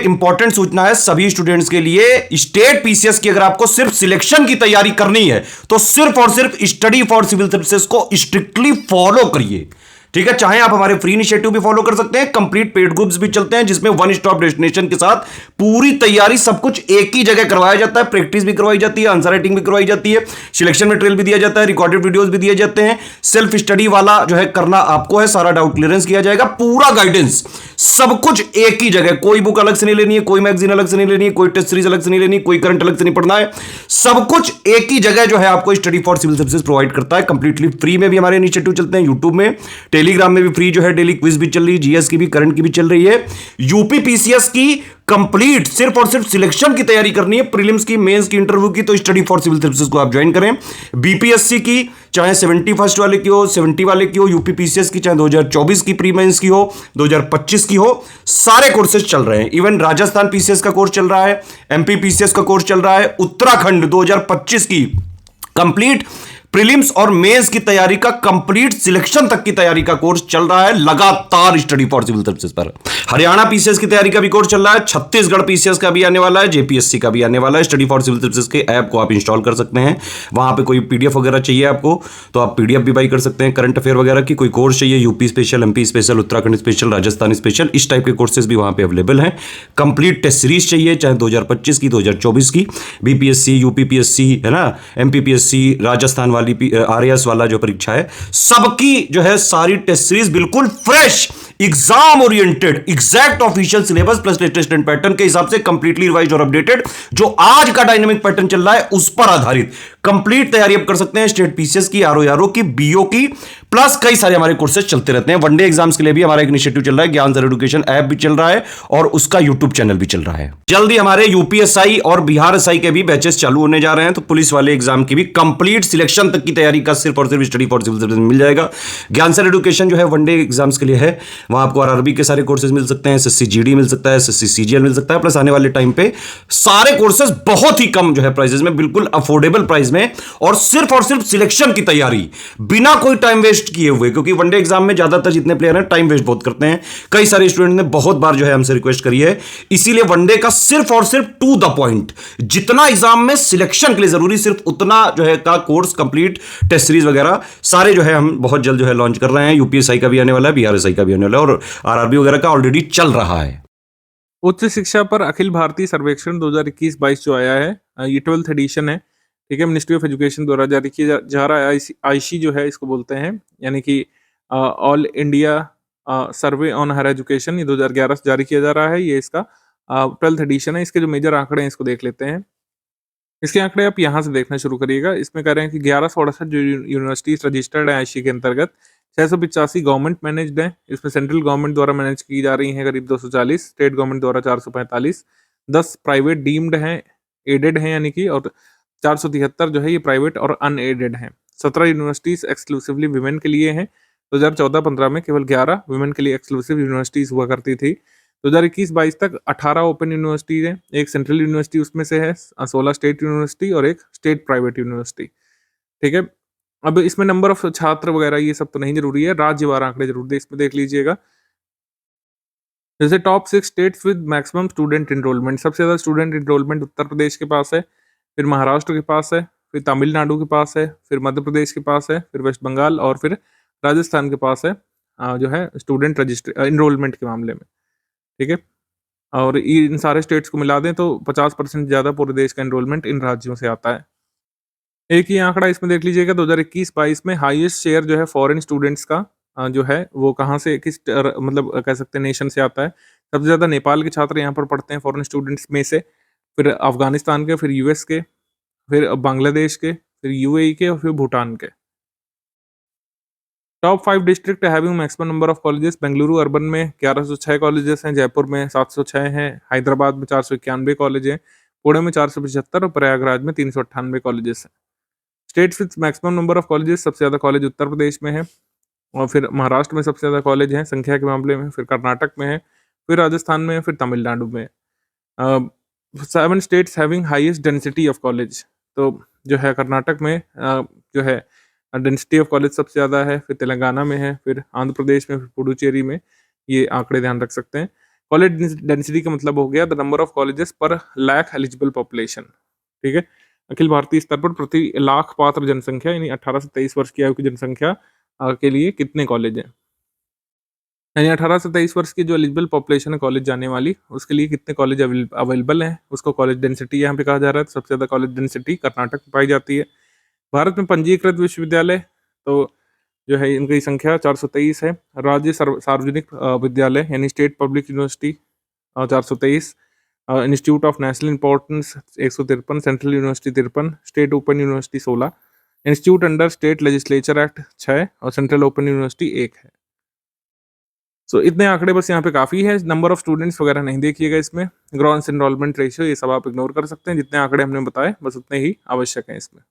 Important सूचना है सभी स्टूडेंट्स के लिए। स्टेट पीसीएस की अगर आपको सिर्फ सिलेक्शन की तैयारी करनी है तो सिर्फ और सिर्फ स्टडी फॉर सिविल सर्विसेज को स्ट्रिक्टली फॉलो करिए, ठीक है। चाहे आप हमारे फ्री इनिशिएटिव भी फॉलो कर सकते हैं, कंप्लीट पेड ग्रुप्स भी चलते हैं जिसमें वन स्टॉप डेस्टिनेशन के साथ पूरी तैयारी सब कुछ एक ही जगह करवाया जाता है। प्रैक्टिस भी करवाई जाती है, आंसर राइटिंग भी करवाई जाती है, सिलेक्शन मटेरियल भी दिया जाता है, रिकॉर्डेड वीडियोस भी दिए जाते हैं। सेल्फ स्टडी वाला जो है करना आपको है, सारा डाउट क्लियरेंस किया जाएगा, पूरा गाइडेंस सब कुछ एक ही जगह। कोई बुक अलग से नहीं लेनी है, कोई मैगजीन अलग से नहीं लेनी है, कोई टेस्ट सीरीज अलग से नहीं लेनी, कोई करंट अलग से नहीं पढ़ना है, सब कुछ एक ही जगह जो है आपको study for civil services provide करता है। कंप्लीटली फ्री में भी हमारे इनिशिएटिव चलते हैं, यूट्यूब में, टेलीग्राम में भी फ्री जो है डेली क्विज भी चल रही है, जीएस की भी, करंट की भी चल रही है। यूपी पीसीएस की कंप्लीट सिर्फ और सिर्फ सिलेक्शन की तैयारी करनी है, प्रीलिम्स की, मेंस की, इंटरव्यू की, तो स्टडी फॉर सिविल सर्विसेज को आप ज्वाइन करें। बीपीएससी की चाहे 71 वाले की हो, 70 वाले की हो, यूपी पीसीएस की चाहे 2024 की प्री मेंस की हो, 2025 की हो, सारे कोर्सेज चल रहे हैं। इवन राजस्थान पीसीएस का कोर्स चल रहा है, एमपी पीसीएस का कोर्स चल रहा है, उत्तराखंड 2025 की कंप्लीट प्रीलिम्स और मेंस की तैयारी का कंप्लीट सिलेक्शन तक की तैयारी का कोर्स चल रहा है लगातार स्टडी फॉर सिविल सर्विसेज पर। हरियाणा पीसीएस की तैयारी का भी कोर्स चल रहा है, छत्तीसगढ़ पीसीएस का भी आने वाला है, जेपीएससी का भी आने वाला है। स्टडी फॉर सिविल सर्विसेज के ऐप को आप इंस्टॉल कर सकते हैं, वहां पे कोई पीडीएफ वगैरह चाहिए आपको तो आप पीडीएफ भी बाई कर सकते हैं, करंट अफेयर वगैरह की। कोई कोर्स चाहिए, UP special, MP special, Uttarakhand special, Rajasthan special, इस टाइप के कोर्सेज भी वहां पे अवेलेबल हैं। कंप्लीट टेस्ट सीरीज चाहिए, चाहे 2025 की, 2024 की, बीपीएससी, यूपीपीएससी है ना, एमपीपीएससी, राजस्थान वाली आरएएस वाला जो परीक्षा है, सबकी जो है सारी टेस्ट सीरीज बिल्कुल fresh, exam oriented, exact official syllabus plus latest and pattern के हिसाब से कंप्लीटली रिवाइज्ड और अपडेटेड, जो आज का डायनेमिक पैटर्न चल रहा है उस पर आधारित कंप्लीट तैयारी आप कर सकते हैं। स्टेट पीसीएस की, आरओ की, बीओ की, प्लस कई सारे हमारे कोर्सेज चलते रहते हैं। वनडे एग्जाम्स के लिए भी हमारा एक इनिशिएटिव चल रहा है, ज्ञान सर एजुकेशन ऐप भी चल रहा है और उसका यूट्यूब चैनल भी चल रहा है। जल्दी हमारे यूपीएसआई और बिहार एसआई के भी बैचेस चालू होने जा रहे हैं, तो पुलिस वाले एग्जाम की भी कंप्लीट सिलेक्शन तक की तैयारी का सिर्फ और सिर्फ स्टडी फॉर सिविल सर्विसेज मिल जाएगा। ज्ञान सर एजुकेशन जो है वनडे एग्जाम्स के लिए है, वहां आपको आरआरबी के सारे कोर्सेज मिल सकते हैं, एसएससी जीडी मिल सकता है, एसएससी सीजीएल मिल सकता है, प्लस आने वाले टाइम पे सारे कोर्सेज बहुत ही कम जो है प्राइसेस में, बिल्कुल अफोर्डेबल प्राइस में, और सिर्फ सिलेक्शन की तैयारी बिना कोई टाइम वेस्ट किए हुए। क्योंकि वनडे एग्जाम में ज्यादातर जितने प्लेयर हैं टाइम वेस्ट बहुत करते हैं, कई सारे स्टूडेंट ने बहुत बार जो है हमसे रिक्वेस्ट करी है, इसीलिए वनडे का सिर्फ और सिर्फ टू द पॉइंट, जितना एग्जाम में सिलेक्शन के लिए जरूरी सिर्फ उतना जो है का कोर्स, कंप्लीट टेस्ट सीरीज वगैरह सारे जो है हम बहुत जल्द जो है लॉन्च कर रहे हैं। यूपीएसआई का भी आने वाला है, बीआरएसआई का भी आने वाला है, और आरआरबी वगैरह का ऑलरेडी चल रहा है। उच्च शिक्षा पर अखिल भारतीय सर्वेक्षण 2021-22 जो आया है, ये 12th एडिशन है, ठीक है। मिनिस्ट्री ऑफ एजुकेशन द्वारा जारी किया जा रहा है, आईसी जो है इसको बोलते हैं, यानी कि all India survey on higher education, ये 2011 से जारी किया जा रहा है। ये इसका 12th एडिशन है। इसके जो मेजर आंकड़े हैं इसको देख लेते हैं। इसके आंकड़े आप यहाँ से देखना शुरू करिएगा। इसमें कह रहे हैं कि 1168 जो यूनिवर्सिटीज रजिस्टर्ड है आईसी के अंतर्गत, 685 गवर्नमेंट मैनेज्ड हैं। इसमें सेंट्रल गवर्नमेंट द्वारा मैनेज की जा रही हैं करीब 240, स्टेट गवर्नमेंट द्वारा 445, 10 प्राइवेट डीम्ड हैं, एडेड हैं यानी कि, और 473 जो है ये प्राइवेट और अनएडेड हैं। 17 यूनिवर्सिटीज एक्सक्लूसिवली विमेन के लिए हैं। 2014-15 में केवल 11 विमेन के लिए एक्सक्लूसिव यूनिवर्सिटीज हुआ करती थी। 2021-22 तक 18 ओपन यूनिवर्सिटीज हैं, एक सेंट्रल यूनिवर्सिटी उसमें से है, 16 स्टेट यूनिवर्सिटी और एक स्टेट प्राइवेट यूनिवर्सिटी, ठीक है। अब इसमें नंबर ऑफ छात्र वगैरह ये सब तो नहीं जरूरी है, राज्यवार आंकड़े जरूर इसमें देख लीजिएगा। जैसे top 6 states with maximum student enrolment, सबसे ज्यादा स्टूडेंट एनरोलमेंट उत्तर प्रदेश के पास है, फिर महाराष्ट्र के पास है, फिर तमिलनाडु के पास है, फिर मध्य प्रदेश के पास है, फिर वेस्ट बंगाल और फिर राजस्थान के पास है जो है स्टूडेंट रजिस्टर एनरोलमेंट के मामले में, ठीक है। और इन सारे स्टेट्स को मिला दें तो 50% ज़्यादा पूरे देश का एनरोलमेंट इन राज्यों से आता है। एक ही आंकड़ा इसमें देख लीजिएगा, 2021-22 में हाईएस्ट शेयर जो है फॉरेन स्टूडेंट्स का जो है वो कहाँ से, किस मतलब कह सकते हैं नेशन से आता है। सबसे ज़्यादा नेपाल के छात्र यहाँ पर पढ़ते हैं फॉरेन स्टूडेंट्स में से, फिर अफगानिस्तान के, फिर यूएस के, फिर बांग्लादेश के, फिर यूएई के और फिर भूटान के। Top 5 district having maximum number of colleges, Bengaluru urban में 1106 कॉलेजेस हैं, जयपुर में 706 हैं, हैदराबाद में 491 कॉलेज हैं, पुणे में 475 और प्रयागराज में 398 कॉलेजेस हैं। States with maximum number of colleges, सबसे ज़्यादा कॉलेज उत्तर प्रदेश में है, और फिर महाराष्ट्र में सबसे ज़्यादा कॉलेज हैं संख्या के मामले में, फिर कर्नाटक में है, फिर राजस्थान में, फिर तमिलनाडु में। 7 states having highest density of college, तो जो है कर्नाटक में जो है डेंसिटी ऑफ कॉलेज सबसे ज़्यादा है, फिर तेलंगाना में है, फिर आंध्र प्रदेश में, फिर पुडुचेरी में, ये आंकड़े ध्यान रख सकते हैं। कॉलेज डेंसिटी का मतलब हो गया द नंबर ऑफ कॉलेजेस पर लाख एलिजिबल पॉपुलेशन। ठीक है, अखिल भारतीय स्तर पर प्रति लाख पात्र जनसंख्या यानी 18 से 23 वर्ष की आयु की जनसंख्या के लिए कितने कॉलेज हैं, यानी 18 से 23 वर्ष की जो एलिजिबल पॉपुलेशन है कॉलेज जाने वाली, उसके लिए कितने कॉलेज अवेलेबल हैं, उसको कॉलेज डेंसिटी यहाँ पे कहा जा रहा है। तो सबसे ज़्यादा कॉलेज डेंसिटी कर्नाटक में पाई जाती है। भारत में पंजीकृत विश्वविद्यालय तो जो है इनकी संख्या 423 है। राज्य सार्वजनिक विद्यालय यानी state public university 423, institute of national importance 153, central university 53, state open university 16, institute under state legislature act 6 और सेंट्रल ओपन यूनिवर्सिटी 1 है। सो इतने आंकड़े बस यहाँ पे काफ़ी है, नंबर ऑफ स्टूडेंट्स वगैरह नहीं देखिएगा इसमें, ग्रॉस एनरोलमेंट रेशियो ये सब आप इग्नोर कर सकते हैं। जितने आंकड़े हमने बताए बस उतने ही आवश्यक हैं इसमें।